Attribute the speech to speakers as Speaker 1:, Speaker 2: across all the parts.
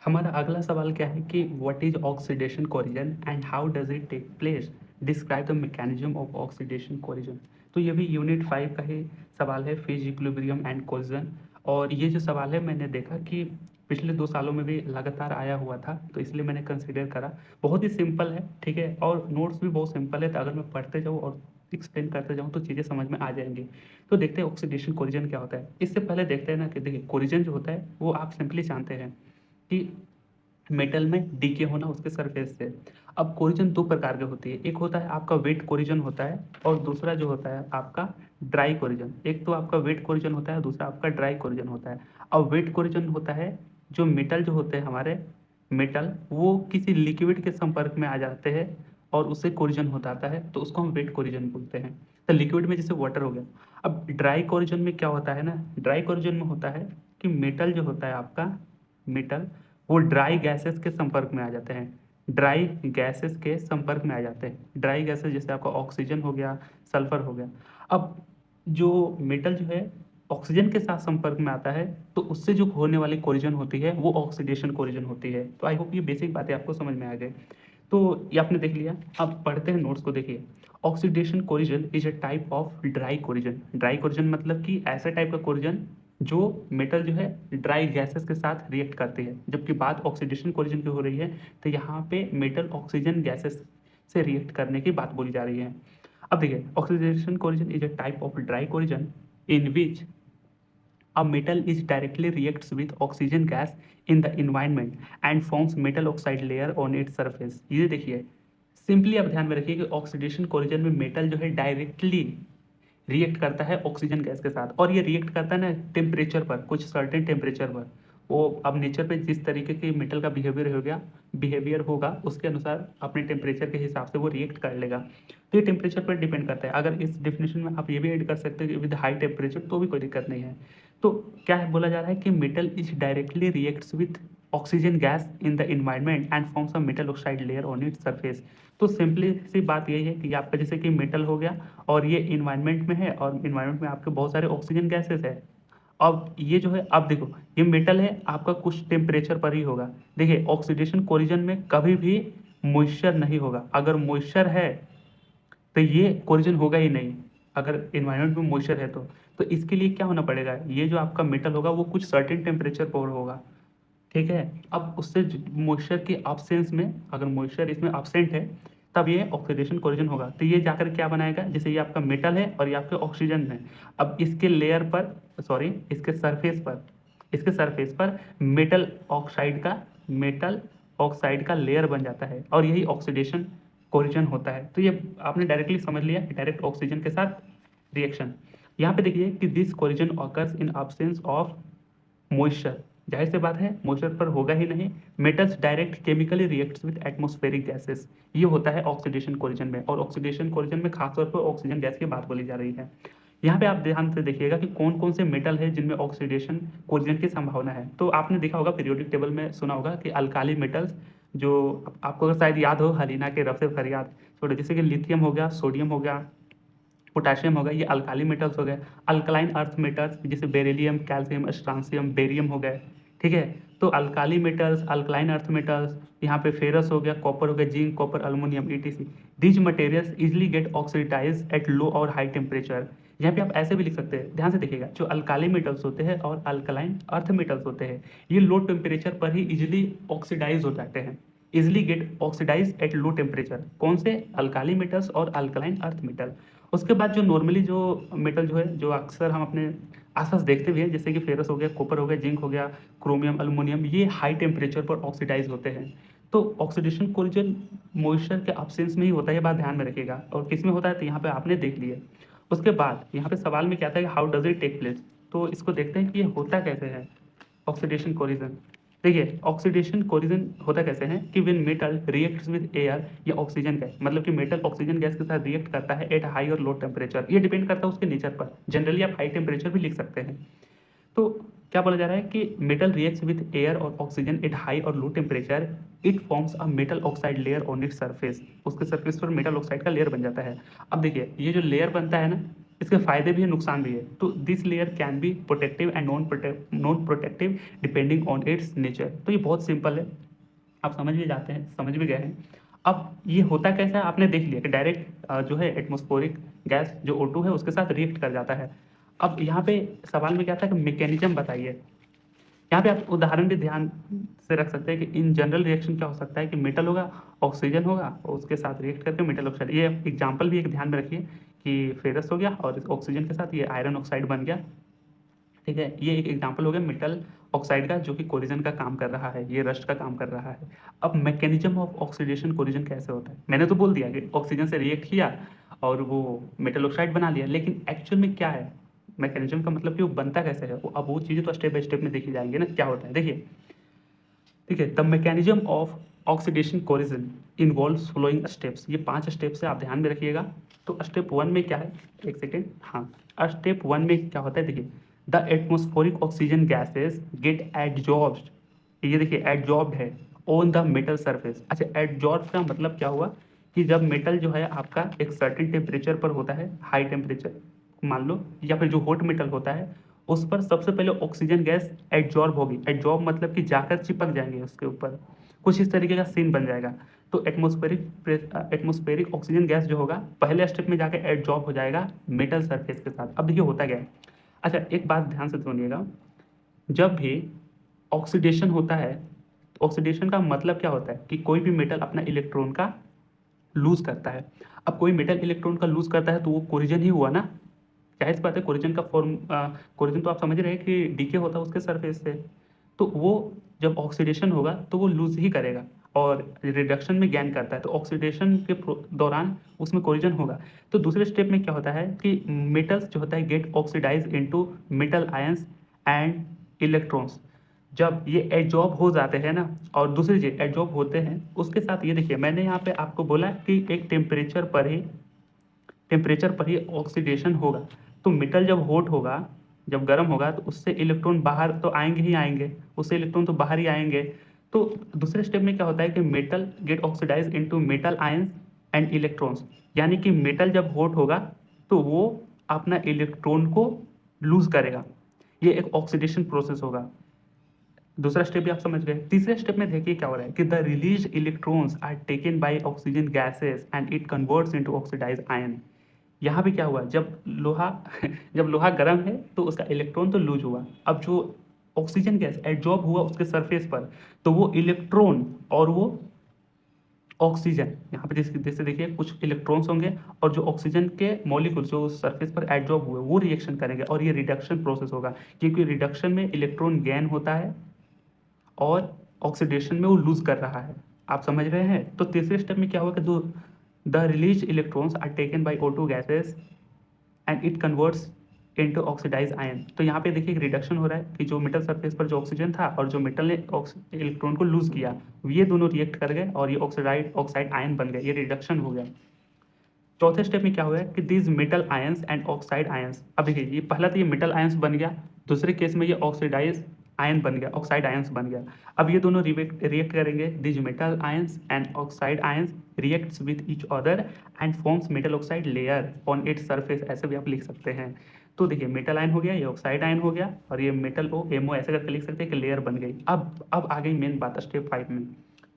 Speaker 1: हमारा अगला सवाल क्या है कि what is oxidation corrosion and how does it take place. Describe the mechanism of oxidation corrosion. तो ये भी यूनिट 5 का ही सवाल है, फेज इक्विलिब्रियम एंड कोरिजन। और ये जो सवाल है मैंने देखा कि पिछले 2 सालों में भी लगातार आया हुआ था, तो इसलिए मैंने कंसिडर करा। बहुत ही सिंपल है, ठीक है, और नोट्स भी बहुत सिंपल है, तो अगर मैं पढ़ते जाऊँ और एक्सप्लेन करते जाऊँ तो चीज़ें समझ में आ जाएंगी। तो देखते हैं ऑक्सीडेशन कोरिजन क्या होता है। इससे पहले देखते हैं ना कि देखिए कोरिजन जो होता है वो आप सिंपली जानते हैं कि मेटल में डीके होना उसके सरफेस से। अब कोरिजन दो प्रकार के होती है, एक होता है आपका वेट कोरिजन होता है और दूसरा जो होता है आपका ड्राई कोरिजन। एक तो आपका वेट कोरिजन होता है, दूसरा आपका ड्राई कोरिजन होता है। अब वेट कोरिजन होता है जो मेटल जो होते हैं हमारे मेटल वो किसी लिक्विड के संपर्क में आ जाते हैं और उससे कोरिजन हो जाता है, तो उसको हम वेट कोरिजन बोलते हैं। तो लिक्विड में जैसे वाटर हो गया। अब ड्राई कोरिजन में क्या होता है ना, ड्राई कोरिजन में होता है कि मेटल जो होता है आपका मेटल वो ड्राई गैसेस के संपर्क में आ जाते हैं। ड्राई गैसेस के संपर्क में आ जाते हैं। ड्राई गैसेस जैसे आपका ऑक्सीजन हो गया, सल्फर हो गया। अब जो मेटल जो है ऑक्सीजन के साथ संपर्क में आता है, तो उससे जो होने वाली कोरिजन होती है वो ऑक्सीडेशन कोरिजन होती है। तो आई होप ये बेसिक बातें आपको समझ में आ गई। तो ये आपने देख लिया। अब पढ़ते हैं नोट्स को, देखिए। Oxidation corrosion is a type of dry corrosion. Dry corrosion मतलब कि ऐसा टाइप का कोरिजन जो मेटल जो है ड्राई गैसेस के साथ रिएक्ट करती है। जबकि बात ऑक्सीडेशन कोरिजन की हो रही है, तो यहाँ पे मेटल ऑक्सीजन गैसेस से रिएक्ट करने की बात बोली जा रही है। अब देखिए oxidation corrosion is a type of dry corrosion in which a metal is directly reacts with oxygen gas in the environment and forms metal oxide layer on its surface। ये देखिए सिंपली आप ध्यान में रखिए कि ऑक्सीडेशन कोरिजन में metal जो है डायरेक्टली रिएक्ट करता है ऑक्सीजन गैस के साथ, और ये रिएक्ट करता है ना टेम्परेचर पर, कुछ सर्टेन टेम्परेचर पर। वो अब नेचर पे जिस तरीके के मेटल का बिहेवियर होगा उसके अनुसार अपने टेम्परेचर के हिसाब से वो रिएक्ट कर लेगा। तो ये टेम्परेचर पर डिपेंड करता है। अगर इस डिफिनेशन में आप ये भी ऐड कर सकते हैं कि विद हाई टेम्परेचर, तो भी कोई दिक्कत नहीं है। तो क्या है बोला जा रहा है कि metal is directly reacts with oxygen gas in the environment and forms a metal oxide layer on its surface. तो सिंपली सी बात यही है कि आपका जैसे कि मेटल हो गया और ये इन्वायरमेंट में है, और इन्वायरमेंट में आपके बहुत सारे ऑक्सीजन गैसेस है। अब ये जो है, अब देखो ये मेटल है आपका कुछ टेम्परेचर पर ही होगा। देखिए ऑक्सीडेशन कोरिजन में कभी भी मॉइस्चर नहीं होगा। अगर मॉइस्चर है तो ये कोरिजन होगा ही नहीं, अगर इन्वायरमेंट में मॉइस्चर है तो इसके लिए क्या होना पड़ेगा, ये जो आपका मेटल होगा वो कुछ सर्टेन टेम्परेचर पर होगा, ठीक है। अब उससे मॉइस्चर के अब्सेंस में, अगर मॉइस्चर इसमें अब्सेंट है, तब ये ऑक्सीडेशन कोरिजन होगा। तो ये जाकर क्या बनाएगा, जैसे ये आपका मेटल है और ये आपके ऑक्सीजन है। अब इसके लेयर पर, सॉरी इसके सरफेस पर मेटल ऑक्साइड का लेयर बन जाता है, और यही ऑक्सीडेशन कोरिजन होता है। तो ये आपने डायरेक्टली समझ लिया, डायरेक्ट ऑक्सीजन के साथ रिएक्शन। यहाँ पे देखिए कि this corrosion occurs in absence of moisture. जाहिर सी बात है मॉइस्चर पर होगा ही नहीं। Metals direct chemically reacts with atmospheric gases. ये होता है ऑक्सीडेशन कोरिजन में, और ऑक्सीडेशन कोरिजन में खासतौर पर ऑक्सीजन गैस की बात बोली जा रही है। यहाँ पे आप ध्यान से देखिएगा कि कौन कौन से मेटल है जिनमें ऑक्सीडेशन कोरिजन की संभावना है। तो आपने देखा होगा पीरियोडिक टेबल में सुना होगा कि अल्काली मेटल्स, जो आपको अगर शायद याद हो हलीना के रफ से फरियाद छोड़ो, जैसे कि लिथियम हो गया, सोडियम हो गया, पोटेशियम हो गया, ये अल्काली मेटल्स हो गए। अल्कलाइन अर्थ मेटल्स जैसे बेरिलियम, कैल्शियम, स्ट्रांसियम, बेरियम हो गए, ठीक है। तो alkali metals, alkaline earth metals, यहाँ पे फेरस हो गया, कॉपर हो गया, zinc, copper, aluminium, ETC. These materials easily get oxidize at low और हाई टेम्परेचर। यहाँ पे आप ऐसे भी लिख सकते हैं, ध्यान से देखिएगा, जो अल्काली मेटल्स होते हैं और अल्कलाइन अर्थ मेटल्स होते हैं, ये लो टेम्परेचर पर ही इजिली ऑक्सीडाइज हो जाते हैं। Easily get oxidize at low temperature, कौन से, अल्काली मेटल्स और अल्कलाइन अर्थ मेटल। उसके बाद जो नॉर्मली जो मेटल जो है, जो अक्सर हम अपने आसपास देखते भी हैं, जैसे कि फेरस हो गया, कॉपर हो गया, जिंक हो गया, क्रोमियम, अल्युमिनियम, ये हाई टेम्परेचर पर ऑक्सीडाइज होते हैं। तो ऑक्सीडेशन कोरिजन मॉइस्चर के अब्सेंस में ही होता है, ये बात ध्यान में रखिएगा। और किस में होता है, तो यहाँ पे आपने देख लिया। उसके बाद यहाँ पे सवाल में क्या था कि how does it take place. तो इसको देखते हैं कि ये होता कैसे है ऑक्सीडेशन कोरिजन। देखिए ऑक्सीडेशन कोरिजन होता कैसे है कि when metal reacts with air या ऑक्सीजन गैस, मतलब कि मेटल ऑक्सीजन गैस के साथ रिएक्ट करता है एट हाई और लो टेम्परेचर। ये डिपेंड करता है उसके नेचर पर। जनरली आप हाई टेम्परेचर भी लिख सकते हैं। तो क्या बोला जा रहा है कि मेटल रिएक्ट्स विद एयर और ऑक्सीजन एट हाई और low temperature, it forms a metal oxide layer on it surface. उसके सरफेस पर मेटल ऑक्साइड का लेयर बन जाता है। अब देखिए ये जो लेयर बनता है ना, इसके फायदे भी है, नुकसान भी है। तो this layer can be protective and non protective depending on it's nature. तो ये बहुत सिंपल है, आप समझ भी जाते हैं, समझ भी गए हैं। अब ये होता कैसा है, आपने देख लिया कि डायरेक्ट जो है एटमॉस्फेरिक गैस जो O2 है उसके साथ रिएक्ट कर जाता है। अब यहाँ पे सवाल में क्या था कि मैकेनिज्म बताइए। यहाँ पे आप उदाहरण भी ध्यान से रख सकते हैं कि इन जनरल रिएक्शन क्या हो सकता है कि मेटल होगा, ऑक्सीजन होगा और उसके साथ रिएक्ट करके मेटल ऑक्साइड। ये एग्जाम्पल भी एक ध्यान में रखिए कि फेरस हो गया और इस ऑक्सीजन के साथ ये आयरन ऑक्साइड बन गया। ठीक है, ये एक एग्जाम्पल हो गया मेटल ऑक्साइड का जो कि कोरिजन का काम कर रहा है, ये रस्ट का काम कर रहा है। अब मैकेनिज्म ऑफ ऑक्सीडेशन कोरिजन कैसे होता है, मैंने तो बोल दिया कि ऑक्सीजन से रिएक्ट किया और वो मेटल ऑक्साइड बना लिया, लेकिन एक्चुअल में क्या है मैकेनिज्म का, मतलब कि वो बनता कैसे है। अब वो चीज़ें तो स्टेप बाय स्टेप में देखी जाएंगे ना, क्या होता है देखिए। ठीक है, the mechanism of oxidation corrosion involves following steps. ये 5 स्टेप्स है, आप ध्यान में रखिएगा। तो स्टेप 1 में क्या है, एक सेकेंड, हाँ, स्टेप 1 में क्या होता है देखिए, the atmospheric oxygen gases get adsorbed. ये देखिए एडजॉर्ब्ड है ऑन द मेटल सरफेस। अच्छा, एडजॉर्ब का मतलब क्या हुआ कि जब मेटल जो है आपका एक सर्टेन टेम्परेचर पर होता है, हाई टेम्परेचर मान लो, या फिर जो हॉट मेटल होता है उस पर सबसे पहले ऑक्सीजन गैस एडजॉर्ब होगी। एडजॉर्ब मतलब कि जाकर चिपक जाएंगे उसके ऊपर, कुछ इस तरीके का सीन बन जाएगा। तो एटमॉस्फेरिक ऑक्सीजन गैस जो होगा पहले स्टेप में जाकर एडजॉर्ब हो जाएगा मेटल सरफेस के साथ। अब देखिए होता क्या है। अच्छा, एक बात ध्यान से सुनिएगा, जब भी ऑक्सीडेशन होता है, ऑक्सीडेशन का मतलब क्या होता है कि कोई भी मेटल अपना इलेक्ट्रॉन का लूज करता है। अब कोई मेटल इलेक्ट्रॉन का लूज करता है तो वो कोरिजन ही हुआ ना, जाहिर सी बात है। कोरिजन का फॉर्म, कोरिजन तो आप समझ रहे हैं कि डीके होता है उसके सरफेस से। तो वो जब ऑक्सीडेशन होगा तो वो लूज ही करेगा और रिडक्शन में गेन करता है। तो ऑक्सीडेशन के दौरान उसमें कोरिजन होगा। तो दूसरे स्टेप में क्या होता है कि मेटल्स जो होता है get oxidize into metal ions and electrons. जब ये एडजॉर्ब हो जाते हैं ना, और दूसरी चीज एडजॉर्ब होते हैं उसके साथ, ये देखिए मैंने यहाँ पे आपको बोला कि एक टेम्परेचर पर ही ऑक्सीडेशन होगा। तो मेटल जब हॉट होगा, जब गर्म होगा तो उससे इलेक्ट्रॉन बाहर तो आएंगे ही आएंगे, उससे इलेक्ट्रॉन तो बाहर ही आएंगे। तो दूसरे स्टेप में क्या होता है कि metal get oxidize into metal ions and electrons. यानी कि मेटल जब हॉट होगा तो वो अपना इलेक्ट्रॉन को लूज करेगा। ये एक ऑक्सीडेशन प्रोसेस होगा। दूसरा स्टेप भी आप समझ गए। तीसरे स्टेप में देखिए क्या हो रहा है कि the release electrons are taken by oxygen gases and it converts into oxidize ion. यहाँ पे क्या हुआ, जब लोहा जब लोहा गर्म है तो उसका इलेक्ट्रॉन तो लूज हुआ। अब जो ऑक्सीजन गैस एडजॉर्ब हुआ उसके सरफेस पर, तो वो इलेक्ट्रॉन और वो ऑक्सीजन, यहाँ पे जैसे जैसे देखिए कुछ इलेक्ट्रॉन्स होंगे और जो ऑक्सीजन के मॉलिक्यूल जो सरफेस पर एडजॉर्ब हुए वो रिएक्शन करेंगे और ये रिडक्शन प्रोसेस होगा, क्योंकि रिडक्शन में इलेक्ट्रॉन गेन होता है और ऑक्सीडेशन में वो लूज कर रहा है। आप समझ रहे हैं। तो तीसरे स्टेप में क्या होगा कि the release electrons are taken by O2 gases and it converts into oxidize ion. तो यहाँ पे देखिए एक रिडक्शन हो रहा है कि जो मेटल सरफेस पर जो ऑक्सीजन था और जो मेटल ने इलेक्ट्रॉन को लूज किया, ये दोनों रिएक्ट कर गए और ये ऑक्साइड आयन बन गए, ये रिडक्शन हो गया। चौथे स्टेप में क्या हुआ है कि this metal ions and oxide ions. अब देखिए ये पहला तो ये मेटल आयंस बन गया, दूसरे केस में ये ऑक्सीडाइज आयन बन गया, ऑक्साइड आयंस बन गया। अब ये दोनों रिएक्ट करेंगे, this metal ions and oxide ions reacts with each other and forms metal oxide layer on its surface. ऐसे भी आप लिख सकते हैं। तो देखिए मेटल आयन हो गया, ये ऑक्साइड आयन हो गया और ये मेटल ओ एमओ ऐसे करके लिख सकते हैं कि लेयर बन गई। अब आ गई मेन बात स्टेप 5 में।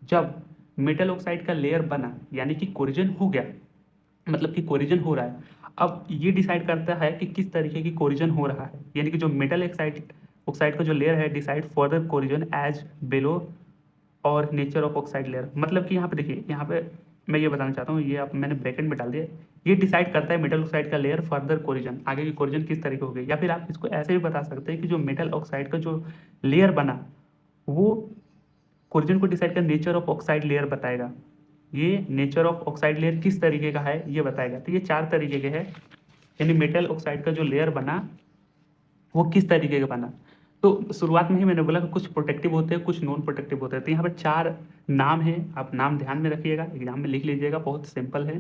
Speaker 1: जब मेटल ऑक्साइड का लेयर बना यानी कि कोरिजन हो गया, मतलब कि कोरिजन हो रहा है। अब ये डिसाइड करता है कि किस तरीके की कोरिजन हो रहा है, यानी कि जो मेटल ऑक्साइड ऑक्साइड का जो लेयर है decide further corrosion as below और नेचर ऑफ ऑक्साइड लेयर। मतलब कि यहाँ पे देखिए, यहाँ पे मैं ये बताना चाहता हूँ, ये आप मैंने ब्रैकेट में डाल दिया। ये डिसाइड करता है मेटल ऑक्साइड का लेयर फर्दर कोरिजन, आगे की कोरिजन किस तरीके होगी। या फिर आप इसको ऐसे भी बता सकते हैं कि जो मेटल ऑक्साइड का जो लेयर बना वो कोरिजन को डिसाइड कर नेचर ऑफ ऑक्साइड लेयर बताएगा। ये नेचर ऑफ ऑक्साइड लेयर किस तरीके का है ये बताएगा। तो ये 4 तरीके के हैं, यानी मेटल ऑक्साइड का जो लेयर बना वो किस तरीके का बना। तो शुरुआत में ही मैंने बोला कि कुछ प्रोटेक्टिव होते हैं, कुछ नॉन प्रोटेक्टिव होते हैं। तो यहाँ पर 4 नाम हैं, आप नाम ध्यान में रखिएगा, एग्जाम में लिख लीजिएगा, बहुत सिंपल है।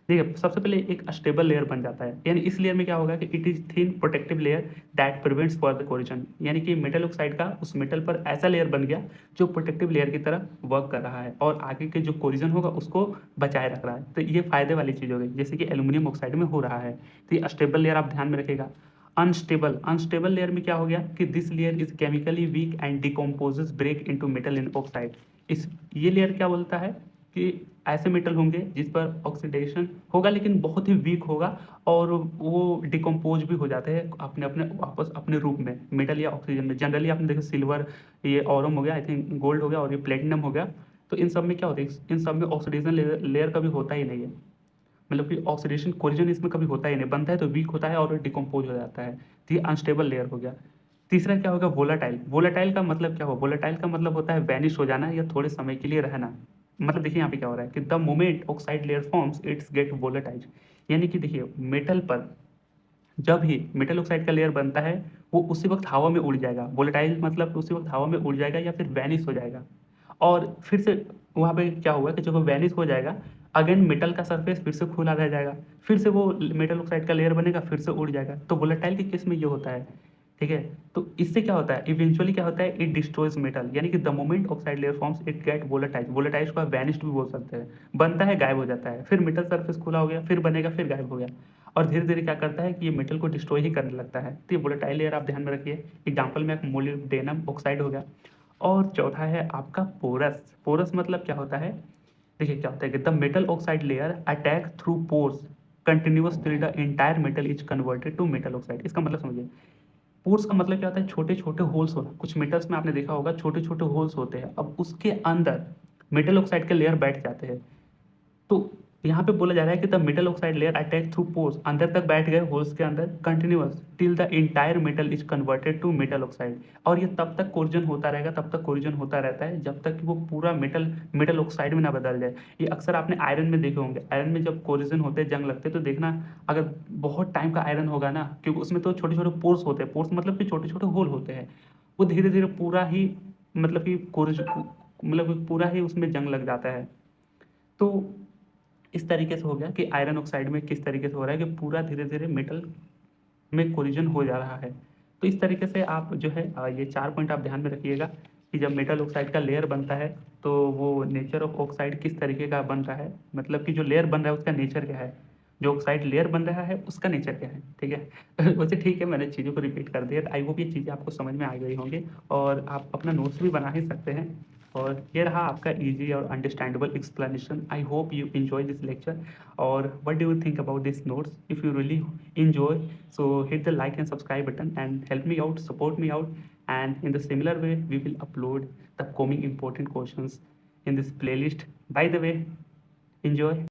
Speaker 1: देखिए सबसे पहले एक स्टेबल लेयर बन जाता है, यानी इस लेयर में क्या होगा कि it is thin protective layer that prevents further corrosion, यानी कि मेटल ऑक्साइड का उस मेटल पर ऐसा लेयर बन गया जो प्रोटेक्टिव लेयर की तरह वर्क कर रहा है और आगे के जो कोरिजन होगा उसको बचाए रख रहा है। तो ये फायदे वाली चीज़ हो गई, जैसे कि एल्यूमिनियम ऑक्साइड में हो रहा है। तो ये स्टेबल लेयर आप ध्यान में रखेगा। अनस्टेबल लेयर में क्या हो गया कि this layer is chemically weak and decomposes break into metal in oxide. इस ये लेयर क्या बोलता है कि ऐसे मेटल होंगे जिस पर ऑक्सीडेशन होगा लेकिन बहुत ही वीक होगा और वो डिकम्पोज भी हो जाते हैं अपने अपने वापस अपने रूप में मेटल या ऑक्सीजन में। जनरली आपने देखा सिल्वर, ये ऑरम हो गया, आई थिंक गोल्ड हो गया और ये प्लेटिनम हो गया। तो इन सब में क्या होता है, इन सब में ऑक्सीडेशन लेयर कभी होता ही नहीं है, मतलब कि ऑक्सीडेशन कोरिजन इसमें कभी होता ही नहीं, बनता है तो वीक होता है और डिकम्पोज हो जाता है। तो ये अनस्टेबल लेयर हो गया। तीसरा क्या होगा, वोलाटाइल। वोलाटाइल का मतलब क्या हुआ, वोलाटाइल का मतलब होता है वैनिश हो जाना या थोड़े समय के लिए रहना। मतलब देखिए यहाँ पे क्या हो रहा है कि the moment oxide layer forms it's get volatile, यानी कि देखिए मेटल पर जब ही मेटल ऑक्साइड का लेयर बनता है वो उसी वक्त हवा में उड़ जाएगा। वोलेटाइल मतलब उसी वक्त हवा में उड़ जाएगा या फिर वैनिश हो जाएगा। और फिर से वहाँ पे क्या हुआ कि जब वो वैनिश हो जाएगा, अगेन मेटल का सरफेस फिर से खुला रह जाएगा, फिर से वो मेटल ऑक्साइड का लेयर बनेगा, फिर से उड़ जाएगा। तो वोलेटाइल के केस में ये होता है, ठीक है। तो इससे क्या होता है, इवेंचुअली क्या होता है, इट डिस्ट्रॉयज मेटल, यानी कि the moment oxide layer forms it get volatile. Volatile को आप वैनिश्ड भी बोल सकते हैं। बनता है, गायब हो जाता है, फिर मेटल सरफेस खुला हो गया, फिर बनेगा, फिर गायब हो गया और धीरे धीरे क्या करता है कि ये मेटल को डिस्ट्रॉय ही करने लगता है। तो ये वोलेटाइल लेयर आप ध्यान में रखिए। एग्जाम्पल में एक मोलिब्डेनम ऑक्साइड हो गया। और चौथा है आपका पोरस। पोरस मतलब क्या होता है, देखिए क्या होता है कि the metal oxide layer attack through pores continuous till the entire metal is converted to metal oxide. इसका मतलब समझिए, पोर्स का मतलब क्या होता है, छोटे छोटे होल्स होना। कुछ मेटल्स में आपने देखा होगा छोटे छोटे होल्स होते हैं, अब उसके अंदर मेटल ऑक्साइड के लेयर बैठ जाते हैं। तो यहाँ पे बोला जा रहा है कि the metal oxide layer attack through pores, अंदर तक बैठ गए होल्स के अंदर, continuous till the entire metal is converted to metal oxide. और ये तब तक कोरिजन होता रहेगा, तब तक कोरिजन होता रहता है जब तक कि वो पूरा मेटल मेटल ऑक्साइड में ना बदल जाए। ये अक्सर आपने आयरन में देखे होंगे, आयरन में जब कोरिजन होते हैं, जंग लगते हैं, तो देखना अगर बहुत टाइम का आयरन होगा ना, क्योंकि उसमें तो छोटे छोटे पोर्स होते हैं, पोर्स मतलब कि छोटे छोटे होल होते हैं, वो धीरे धीरे पूरा ही मतलब कि कोरिज मतलब कि पूरा ही उसमें जंग लग जाता है। तो इस तरीके से हो गया कि आयरन ऑक्साइड में किस तरीके से हो रहा है कि पूरा धीरे धीरे मेटल में कोलिजन हो जा रहा है। तो इस तरीके से आप जो है ये 4 पॉइंट आप ध्यान में रखिएगा कि जब मेटल ऑक्साइड का लेयर बनता है तो वो नेचर ऑफ ऑक्साइड किस तरीके का बन रहा है, मतलब कि जो लेयर बन रहा है उसका नेचर क्या है, जो ऑक्साइड लेयर बन रहा है उसका नेचर क्या है, ठीक है। वैसे ठीक है, मैंने चीज़ों को रिपीट कर दिया, आई होप ये चीज़ें आपको समझ में आ गई होंगी और आप अपना नोट्स भी बना ही सकते हैं। और ये रहा आपका ईजी और understandable explanation. I hope you enjoy this lecture. और what do you think about these notes? If you really enjoy, so hit the like and subscribe button and help me out, support me out. And in the similar way, we will upload the coming important questions in this playlist. By the way, enjoy.